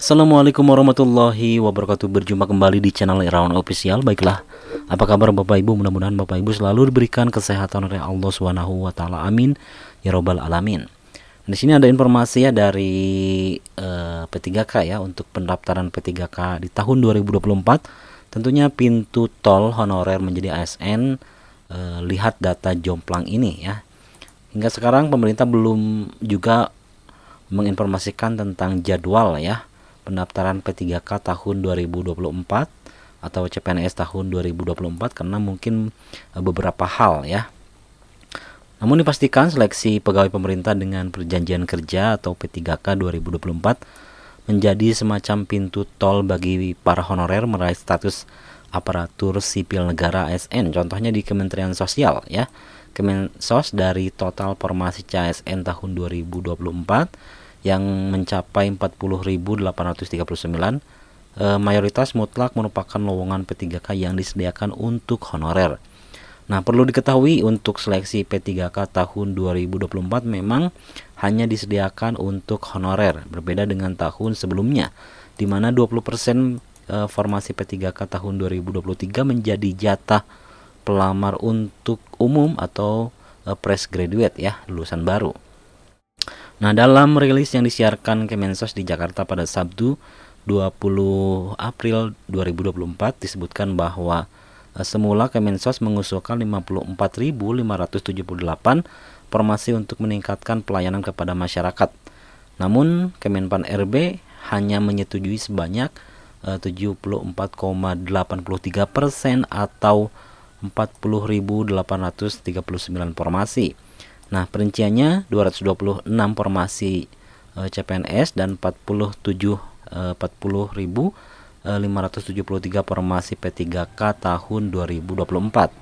Assalamualaikum warahmatullahi wabarakatuh. Berjumpa kembali di channel Irawan Official. Baiklah, apa kabar Bapak Ibu? Mudah-mudahan Bapak Ibu selalu diberikan kesehatan oleh Allah Subhanahu wa taala. Amin ya robbal alamin. Di sini ada informasi ya dari P3K ya untuk pendaftaran P3K di tahun 2024. Tentunya pintu tol honorer menjadi ASN. Lihat data jomplang ini ya. Hingga sekarang pemerintah belum juga menginformasikan tentang jadwal ya pendaftaran P3K tahun 2024 atau CPNS tahun 2024 karena mungkin beberapa hal ya. Namun dipastikan seleksi pegawai pemerintah dengan perjanjian kerja atau P3K 2024 menjadi semacam pintu tol bagi para honorer meraih status aparatur sipil negara ASN. Contohnya di Kementerian Sosial ya. Kemensos dari total formasi CASN tahun 2024 yang mencapai 40.839, mayoritas mutlak merupakan lowongan P3K yang disediakan untuk honorer. Nah, perlu diketahui untuk seleksi P3K tahun 2024 memang hanya disediakan untuk honorer, berbeda dengan tahun sebelumnya, di mana 20% formasi P3K tahun 2023 menjadi jatah pelamar untuk umum atau fresh graduate ya, lulusan baru. Nah, dalam rilis yang disiarkan Kemensos di Jakarta pada Sabtu 20 April 2024 disebutkan bahwa semula Kemensos mengusulkan 54.578 formasi untuk meningkatkan pelayanan kepada masyarakat. Namun Kemenpan RB hanya menyetujui sebanyak 74,83% atau 40.839 formasi. Nah, perinciannya 226 formasi CPNS dan 40.573 formasi P3K tahun 2024.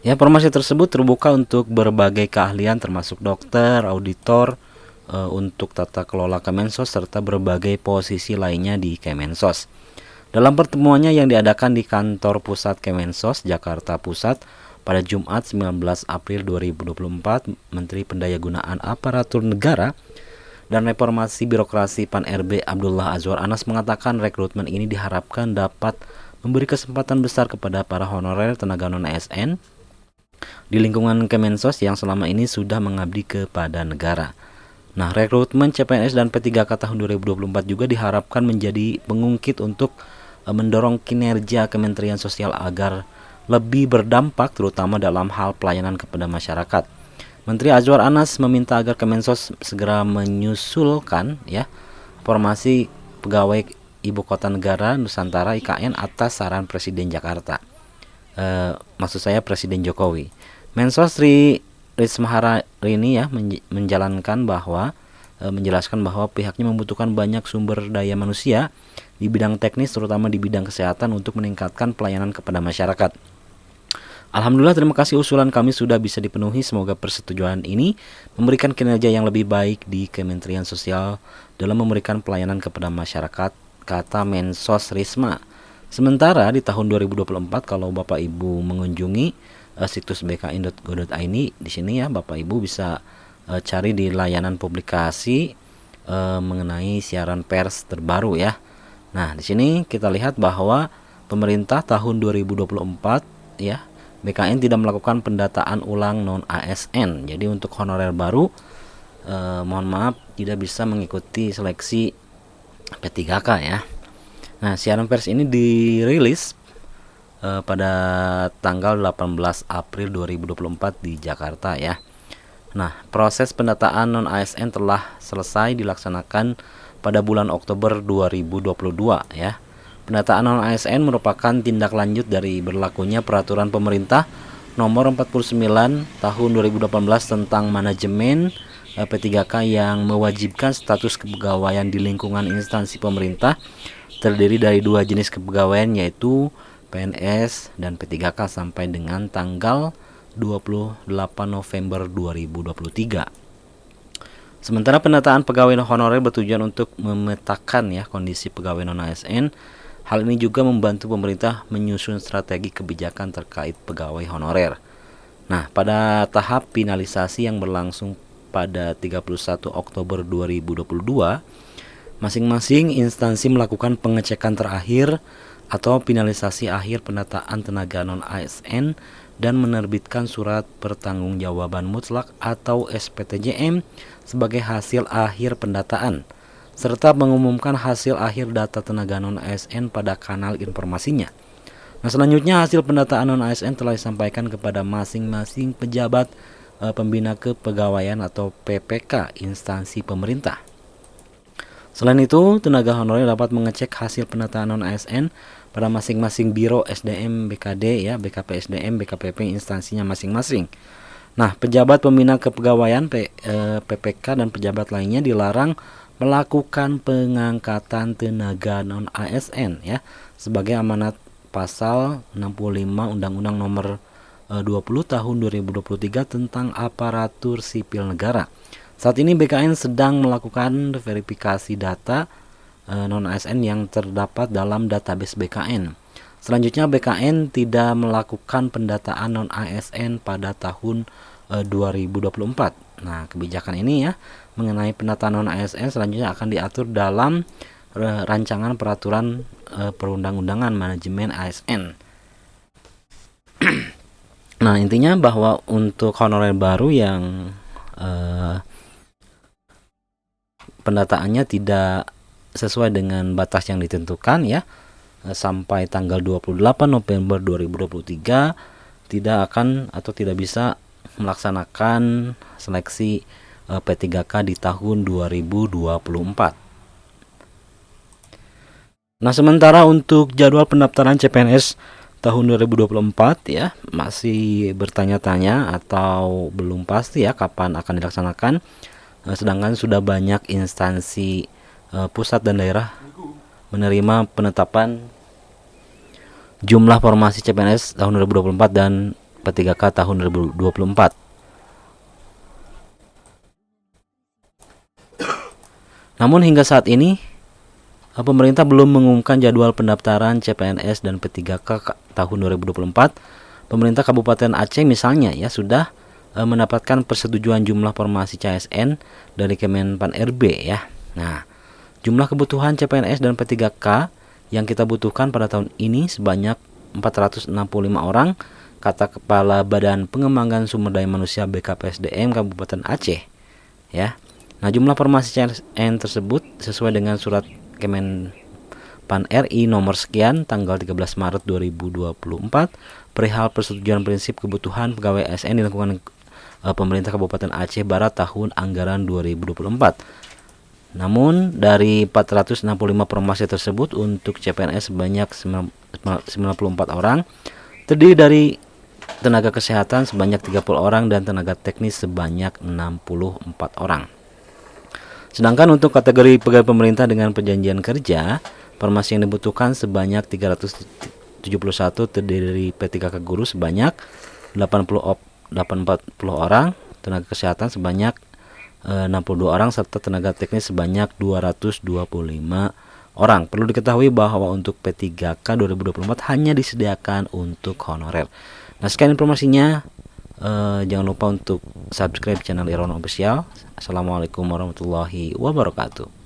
Ya, formasi tersebut terbuka untuk berbagai keahlian termasuk dokter, auditor, untuk tata kelola Kemensos serta berbagai posisi lainnya di Kemensos. Dalam pertemuannya yang diadakan di kantor pusat Kemensos Jakarta Pusat pada Jumat 19 April 2024, Menteri Pendayagunaan Aparatur Negara dan Reformasi Birokrasi Pan RB Abdullah Azwar Anas mengatakan rekrutmen ini diharapkan dapat memberi kesempatan besar kepada para honorer tenaga non-ASN di lingkungan Kemensos yang selama ini sudah mengabdi kepada negara. Nah, rekrutmen CPNS dan P3K tahun 2024 juga diharapkan menjadi pengungkit untuk mendorong kinerja Kementerian Sosial agar lebih berdampak terutama dalam hal pelayanan kepada masyarakat. Menteri Azwar Anas meminta agar Kemensos segera menyusulkan ya formasi pegawai Ibu Kota Negara Nusantara IKN atas saran Presiden Jakarta. Maksud saya Presiden Jokowi. Mensos Sri Risma hari ini ya menjelaskan bahwa pihaknya membutuhkan banyak sumber daya manusia di bidang teknis terutama di bidang kesehatan untuk meningkatkan pelayanan kepada masyarakat. Alhamdulillah, terima kasih usulan kami sudah bisa dipenuhi. Semoga persetujuan ini memberikan kinerja yang lebih baik di Kementerian Sosial dalam memberikan pelayanan kepada masyarakat, kata Mensos Risma. Sementara di tahun 2024 kalau Bapak Ibu mengunjungi situs bkin.go.id, di sini ya Bapak Ibu bisa cari di layanan publikasi mengenai siaran pers terbaru ya. Nah, di sini kita lihat bahwa pemerintah tahun 2024 ya BKN tidak melakukan pendataan ulang non-ASN. Jadi untuk honorer baru mohon maaf tidak bisa mengikuti seleksi P3K ya. Nah, siaran pers ini dirilis pada tanggal 18 April 2024 di Jakarta ya. Nah, proses pendataan non-ASN telah selesai dilaksanakan pada bulan Oktober 2022 ya. Pendataan non-ASN merupakan tindak lanjut dari berlakunya peraturan pemerintah nomor 49 tahun 2018 tentang manajemen P3K yang mewajibkan status kepegawaian di lingkungan instansi pemerintah terdiri dari dua jenis kepegawaian yaitu PNS dan P3K sampai dengan tanggal 28 November 2023. Sementara pendataan pegawai honorer bertujuan untuk memetakan ya kondisi pegawai non-ASN. Hal ini juga membantu pemerintah menyusun strategi kebijakan terkait pegawai honorer. Nah, pada tahap finalisasi yang berlangsung pada 31 Oktober 2022, Masing-masing instansi melakukan pengecekan terakhir atau finalisasi akhir pendataan tenaga non-ASN dan menerbitkan surat pertanggungjawaban mutlak atau SPTJM sebagai hasil akhir pendataan, serta mengumumkan hasil akhir data tenaga non-ASN pada kanal informasinya. Nah, selanjutnya hasil pendataan non-ASN telah disampaikan kepada masing-masing pejabat pembina kepegawaian atau PPK instansi pemerintah. Selain itu, tenaga honorer dapat mengecek hasil pendataan non-ASN pada masing-masing biro SDM BKD ya, BKP SDM, BKPP instansinya masing-masing. Nah, pejabat pembina kepegawaian PPK dan pejabat lainnya dilarang melakukan pengangkatan tenaga non-ASN ya, sebagai amanat pasal 65 Undang-Undang Nomor 20 Tahun 2023 tentang Aparatur Sipil Negara. Saat ini BKN sedang melakukan verifikasi data non-ASN yang terdapat dalam database BKN. Selanjutnya BKN tidak melakukan pendataan non-ASN pada tahun 2024. Nah, kebijakan ini ya mengenai pendataan non-ASN selanjutnya akan diatur dalam rancangan peraturan perundang-undangan manajemen ASN. Nah, intinya bahwa untuk honorer baru yang pendataannya tidak sesuai dengan batas yang ditentukan ya, sampai tanggal 28 November 2023 tidak akan atau tidak bisa melaksanakan seleksi P3K di tahun 2024. Nah, sementara untuk jadwal pendaftaran CPNS tahun 2024 ya masih bertanya-tanya atau belum pasti ya kapan akan dilaksanakan. Sedangkan sudah banyak instansi pusat dan daerah menerima penetapan jumlah formasi CPNS tahun 2024 dan P3K tahun 2024. Namun hingga saat ini pemerintah belum mengumumkan jadwal pendaftaran CPNS dan P3K tahun 2024. Pemerintah Kabupaten Aceh misalnya ya sudah mendapatkan persetujuan jumlah formasi CASN dari Kemenpan RB ya. Nah, jumlah kebutuhan CPNS dan P3K yang kita butuhkan pada tahun ini sebanyak 465 orang, kata Kepala Badan Pengembangan Sumber Daya Manusia BKPSDM Kabupaten Aceh ya. Nah, jumlah formasi CASN tersebut sesuai dengan surat Kemenpan RI nomor sekian tanggal 13 Maret 2024 perihal persetujuan prinsip kebutuhan pegawai ASN di lingkungan pemerintah Kabupaten Aceh Barat tahun anggaran 2024. Namun dari 465 formasi tersebut untuk CPNS sebanyak 94 orang, terdiri dari tenaga kesehatan sebanyak 30 orang dan tenaga teknis sebanyak 64 orang. Sedangkan untuk kategori pegawai pemerintah dengan perjanjian kerja, formasi yang dibutuhkan sebanyak 371, terdiri dari P3K guru sebanyak 80 orang, tenaga kesehatan sebanyak 62 orang, serta tenaga teknis sebanyak 225 orang. Perlu diketahui bahwa untuk P3K 2024 hanya disediakan untuk honorer. Nah, sekian informasinya. Jangan lupa untuk subscribe channel Iron Official. Assalamualaikum warahmatullahi wabarakatuh.